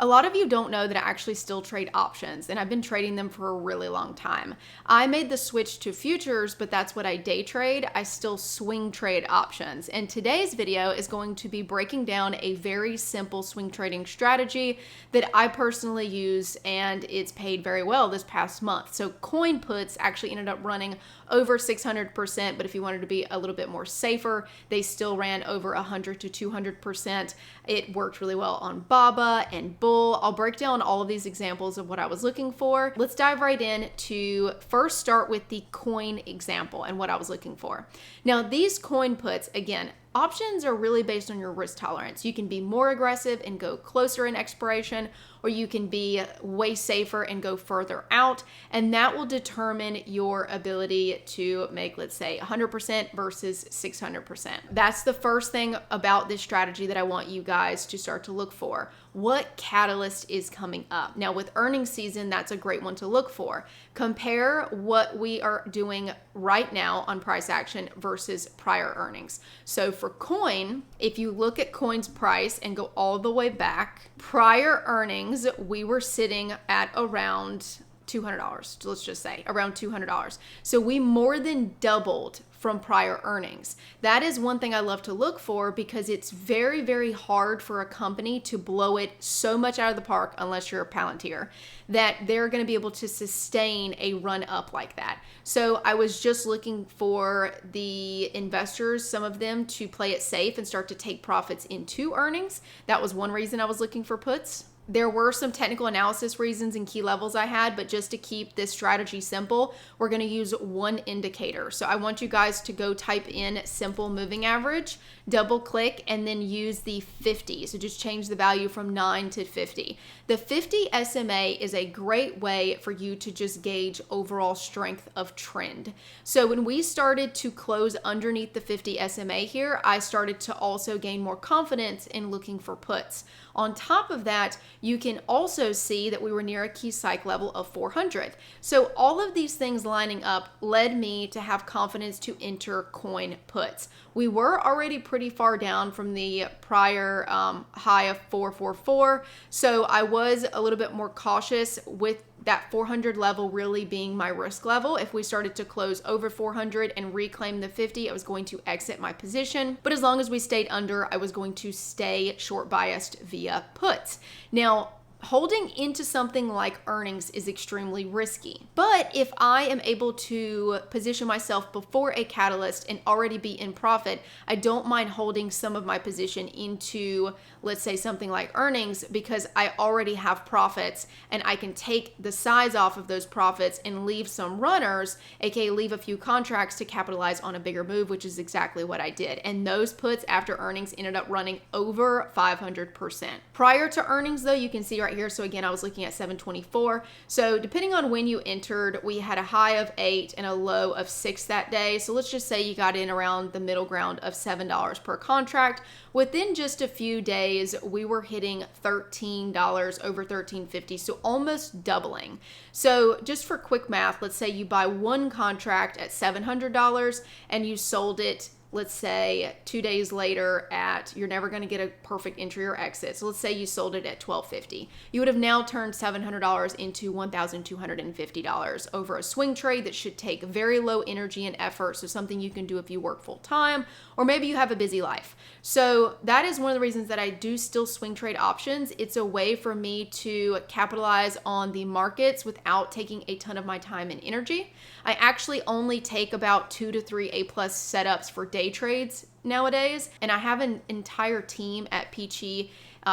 A lot of you don't know that I actually still trade options, and I've been trading them for a really long time. I made the switch to futures, but that's what I day trade. I still swing trade options. And today's video is going to be breaking down a very simple swing trading strategy that I personally use, and it's paid very well this past month. So coin puts actually ended up running over 600%, but if you wanted to be a little bit more safer, they still ran over 100 to 200%. It worked really well on Baba and Bull. I'll break down all of these examples of what I was looking for. Let's dive right in to first start with the coin example and what I was looking for. Now, these coin puts, again, options are really based on your risk tolerance. You can be more aggressive and go closer in expiration, or you can be way safer and go further out. And that will determine your ability to make, let's say, 100% versus 600%. That's the first thing about this strategy that I want you guys to start to look for. What catalyst is coming up? Now, with earnings season, that's a great one to look for. Compare what we are doing right now on price action versus prior earnings. So for coin, if you look at coin's price and go all the way back, prior earnings, we were sitting at around $200. Let's just say around $200. So we more than doubled from prior earnings. That is one thing I love to look for because it's very, very hard for a company to blow it so much out of the park, unless you're a Palantir, that they're going to be able to sustain a run up like that. So I was just looking for the investors, some of them, to play it safe and start to take profits into earnings. That was one reason I was looking for puts. There were some technical analysis reasons and key levels I had, but just to keep this strategy simple, we're going to use one indicator. So I want you guys to go type in simple moving average, double click, and then use the 50. So just change the value from 9 to 50. The 50 SMA is a great way for you to just gauge overall strength of trend. So when we started to close underneath the 50 SMA here, I started to also gain more confidence in looking for puts. On top of that, you can also see that we were near a key psych level of 400. So all of these things lining up led me to have confidence to enter coin puts. We were already pretty far down from the prior high of 444. So I was a little bit more cautious with that 400 level really being my risk level. If we started to close over 400 and reclaim the 50, I was going to exit my position. But as long as we stayed under, I was going to stay short biased via puts. Now, holding into something like earnings is extremely risky. But if I am able to position myself before a catalyst and already be in profit, I don't mind holding some of my position into, let's say, something like earnings, because I already have profits and I can take the size off of those profits and leave some runners, aka leave a few contracts to capitalize on a bigger move, which is exactly what I did. And those puts after earnings ended up running over 500%. Prior to earnings though, you can see right here, so again, I was looking at 724. So depending on when you entered, we had a high of 8 and a low of 6 that day. So let's just say you got in around the middle ground of $7 per contract. Within just a few days, we were hitting $13, over $13.50, so almost doubling. So just for quick math, let's say you buy one contract at $700 and you sold it, let's say 2 days later at, you're never going to get a perfect entry or exit. So let's say you sold it at $12.50. You would have now turned $700 into $1,250 over a swing trade that should take very low energy and effort. So something you can do if you work full time, or maybe you have a busy life. So that is one of the reasons that I do still swing trade options. It's a way for me to capitalize on the markets without taking a ton of my time and energy. I actually only take about 2 to 3 A+ setups for day trades nowadays, and I have an entire team at Peachy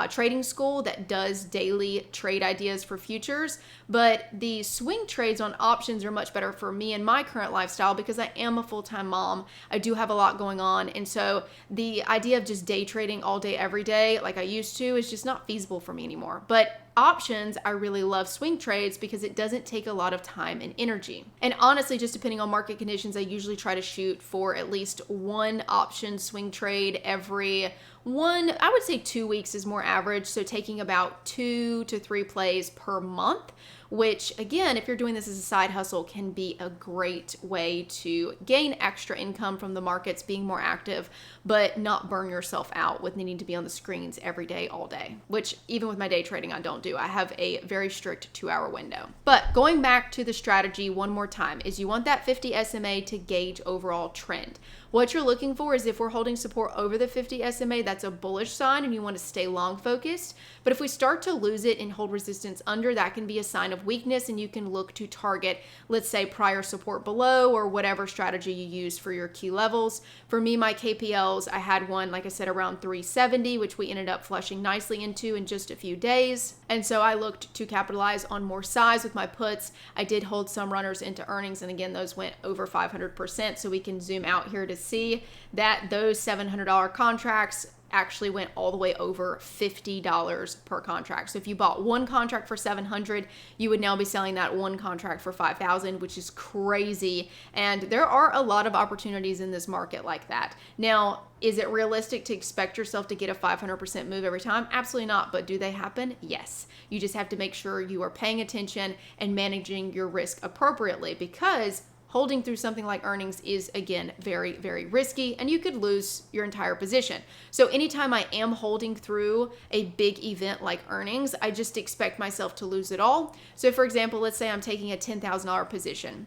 trading school that does daily trade ideas for futures. But the swing trades on options are much better for me and my current lifestyle because I am a full-time mom. I do have a lot going on, and so the idea of just day trading all day every day like I used to is just not feasible for me anymore. But options, I really love swing trades because it doesn't take a lot of time and energy. And honestly, just depending on market conditions, I usually try to shoot for at least one option swing trade every I would say 2 weeks is more average. So taking about 2 to 3 plays per month, which again, if you're doing this as a side hustle, can be a great way to gain extra income from the markets being more active, but not burn yourself out with needing to be on the screens every day, all day, which even with my day trading, I don't do. I have a very strict 2-hour window. But going back to the strategy one more time is you want that 50 SMA to gauge overall trend. What you're looking for is if we're holding support over the 50 SMA, that's a bullish sign and you want to stay long focused. But if we start to lose it and hold resistance under, that can be a sign of weakness and you can look to target, let's say, prior support below or whatever strategy you use for your key levels. For me, my KPLs, I had one, like I said, around 370, which we ended up flushing nicely into in just a few days. And so I looked to capitalize on more size with my puts. I did hold some runners into earnings, and again, those went over 500%. So we can zoom out here to see that those $700 contracts actually went all the way over $50 per contract. So if you bought one contract for $700, you would now be selling that one contract for $5,000, which is crazy. And there are a lot of opportunities in this market like that. Now, is it realistic to expect yourself to get a 500% move every time? Absolutely not. But do they happen? Yes. You just have to make sure you are paying attention and managing your risk appropriately, because holding through something like earnings is, again, very, very risky, and you could lose your entire position. So anytime I am holding through a big event like earnings, I just expect myself to lose it all. So for example, let's say I'm taking a $10,000 position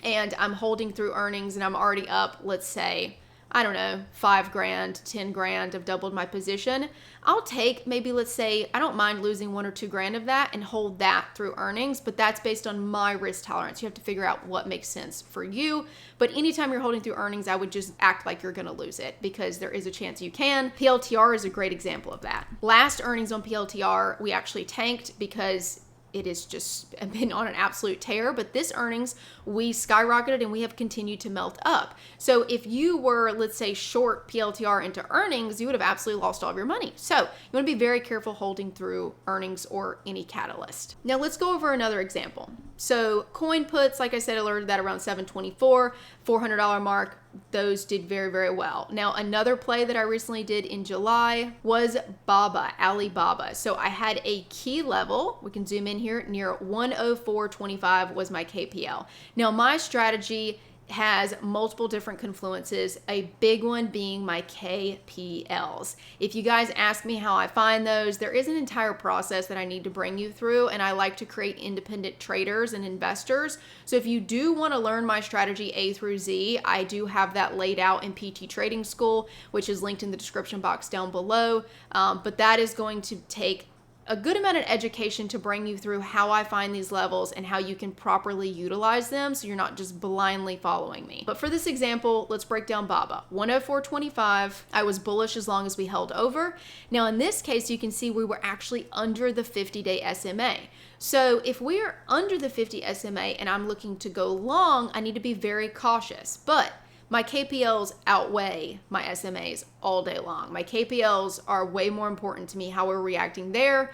and I'm holding through earnings and I'm already up, let's say, I don't know, 5 grand, 10 grand, I've doubled my position. I'll take maybe, let's say, I don't mind losing 1 or 2 grand of that and hold that through earnings, but that's based on my risk tolerance. You have to figure out what makes sense for you. But anytime you're holding through earnings, I would just act like you're gonna lose it, because there is a chance you can. PLTR is a great example of that. Last earnings on PLTR, we actually tanked because it has just been on an absolute tear, but this earnings, we skyrocketed and we have continued to melt up. So if you were, let's say, short PLTR into earnings, you would have absolutely lost all of your money. So you want to be very careful holding through earnings or any catalyst. Now let's go over another example. So coin puts, like I said, alerted that around 724, $400 mark. Those did very, very well. Now, another play that I recently did in July was Alibaba. So I had a key level, we can zoom in here, near 104.25 was my KPL. Now, my strategy has multiple different confluences, a big one being my KPLs. If you guys ask me how I find those, there is an entire process that I need to bring you through, and I like to create independent traders and investors. So if you do want to learn my strategy A through Z, I do have that laid out in PT Trading School, which is linked in the description box down below. But that is going to take a good amount of education to bring you through how I find these levels and how you can properly utilize them so you're not just blindly following me. But for this example, let's break down BABA. 104.25, I was bullish as long as we held over. Now in this case, you can see we were actually under the 50-day SMA. So if we're under the 50 SMA and I'm looking to go long, I need to be very cautious. But my KPLs outweigh my SMAs all day long. My KPLs are way more important to me, how we're reacting there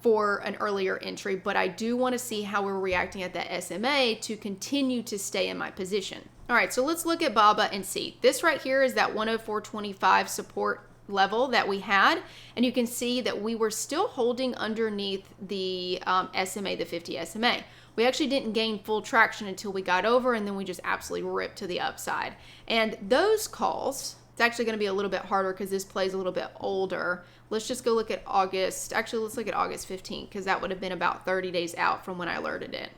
for an earlier entry, but I do want to see how we're reacting at that SMA to continue to stay in my position. All right, so let's look at BABA and see. This right here is that 104.25 support level that we had, and you can see that we were still holding underneath the SMA, the 50 SMA. We actually didn't gain full traction until we got over, and then we just absolutely ripped to the upside. And those calls, it's actually going to be a little bit harder because this plays a little bit older. Let's just go look at August. Actually, let's look at August 15th because that would have been about 30 days out from when I alerted it.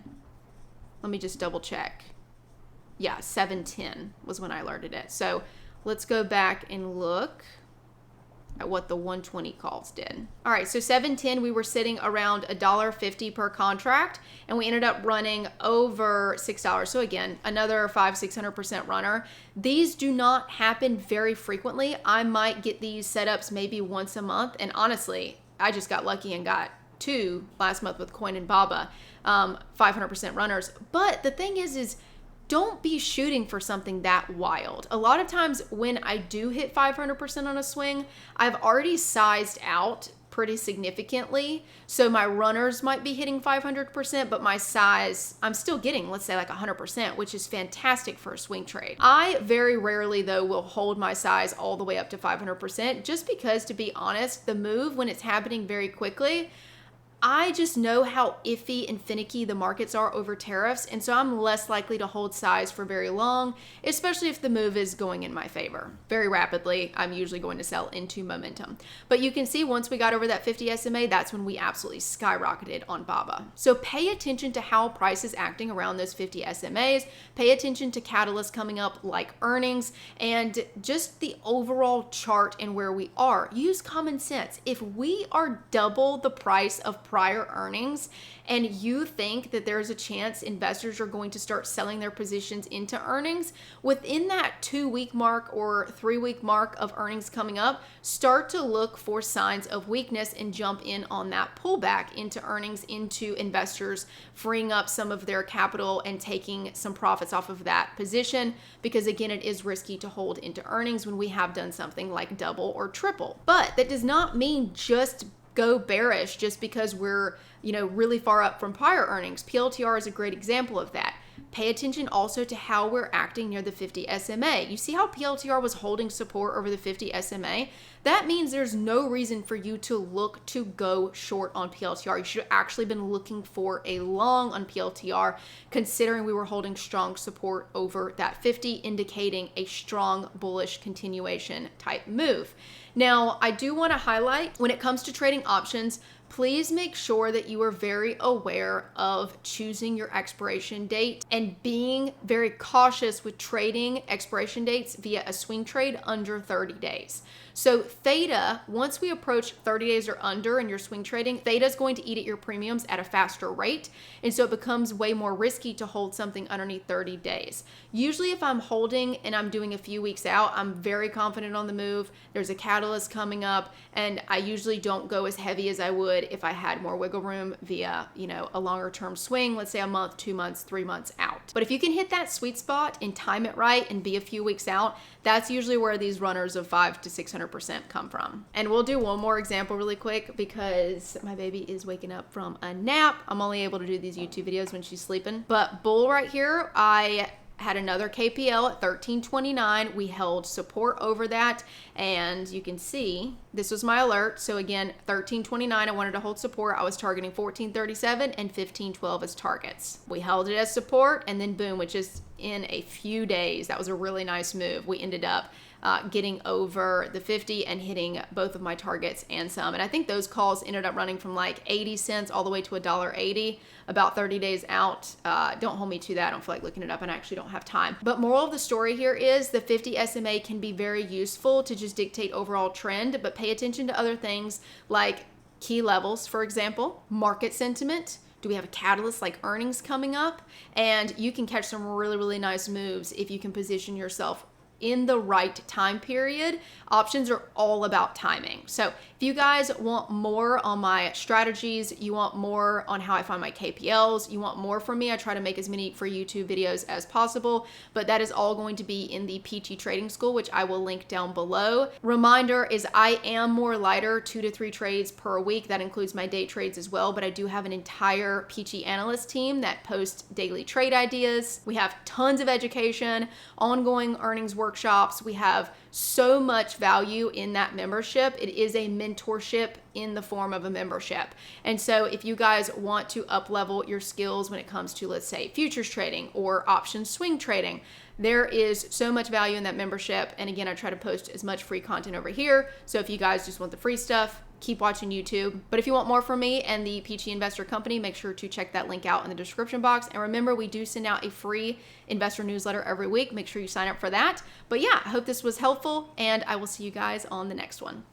Let me just double check. Yeah, 7/10 was when I alerted it. So let's go back and look at what the 120 calls did. All right, so 7/10, we were sitting around $1.50 per contract, and we ended up running over $6. So again, another 500-600% runner. These do not happen very frequently. I might get these setups maybe once a month, and honestly, I just got lucky and got 2 last month with Coin and Baba, 500% runners. But the thing is don't be shooting for something that wild. A lot of times when I do hit 500% on a swing, I've already sized out pretty significantly. So my runners might be hitting 500%, but my size, I'm still getting, let's say like 100%, which is fantastic for a swing trade. I very rarely though will hold my size all the way up to 500%, just because, to be honest, the move, when it's happening very quickly, I just know how iffy and finicky the markets are over tariffs, and so I'm less likely to hold size for very long, especially if the move is going in my favor. Very rapidly, I'm usually going to sell into momentum. But you can see once we got over that 50 SMA, that's when we absolutely skyrocketed on BABA. So pay attention to how price is acting around those 50 SMAs, pay attention to catalysts coming up like earnings, and just the overall chart and where we are. Use common sense. If we are double the price of prior earnings and you think that there's a chance investors are going to start selling their positions into earnings, within that 2-week mark or 3-week mark of earnings coming up, start to look for signs of weakness and jump in on that pullback into earnings, into investors freeing up some of their capital and taking some profits off of that position, because again, it is risky to hold into earnings when we have done something like double or triple. But that does not mean just go bearish just because we're, really far up from prior earnings. PLTR is a great example of that. Pay attention also to how we're acting near the 50 SMA. You see how PLTR was holding support over the 50 SMA? That means there's no reason for you to look to go short on PLTR. You should have actually been looking for a long on PLTR, considering we were holding strong support over that 50, indicating a strong bullish continuation type move. Now, I do want to highlight, when it comes to trading options, please make sure that you are very aware of choosing your expiration date and being very cautious with trading expiration dates via a swing trade under 30 days. So theta, once we approach 30 days or under in your swing trading, theta is going to eat at your premiums at a faster rate. And so it becomes way more risky to hold something underneath 30 days. Usually if I'm holding and I'm doing a few weeks out, I'm very confident on the move. There's a catalyst coming up, and I usually don't go as heavy as I would if I had more wiggle room via, a longer term swing, let's say a month, 2 months, 3 months out. But if you can hit that sweet spot and time it right and be a few weeks out, that's usually where these runners of 500 to 600% come from. And we'll do one more example really quick because my baby is waking up from a nap. I'm only able to do these YouTube videos when she's sleeping. But bull right here, I had another KPL at 13.29. We held support over that, and you can see this was my alert. So again, 13.29, I wanted to hold support. I was targeting 14.37 and 15.12 as targets. We held it as support, and then boom, which is in a few days. That was a really nice move. We ended up getting over the 50 and hitting both of my targets and some. And I think those calls ended up running from like 80 cents all the way to $1.80 about 30 days out. Don't hold me to that. I don't feel like looking it up, and I actually don't have time. But moral of the story here is the 50 SMA can be very useful to just dictate overall trend, but pay attention to other things like key levels, for example, market sentiment. Do we have a catalyst like earnings coming up? And you can catch some really, really nice moves if you can position yourself in the right time period. Options are all about timing. So if you guys want more on my strategies, you want more on how I find my KPLs, you want more from me, I try to make as many free YouTube videos as possible, but that is all going to be in the Peachy Trading School, which I will link down below. Reminder is I am more lighter, 2 to 3 trades per week. That includes my day trades as well, but I do have an entire Peachy analyst team that posts daily trade ideas. We have tons of education, ongoing earnings workshops. We have so much value in that membership. It is a mentorship in the form of a membership. And so if you guys want to up level your skills when it comes to, let's say, futures trading or option swing trading, there is so much value in that membership. And again, I try to post as much free content over here. So if you guys just want the free stuff, keep watching YouTube. But if you want more from me and the Peachy Investor Company, make sure to check that link out in the description box. And remember, we do send out a free investor newsletter every week. Make sure you sign up for that. But yeah, I hope this was helpful, and I will see you guys on the next one.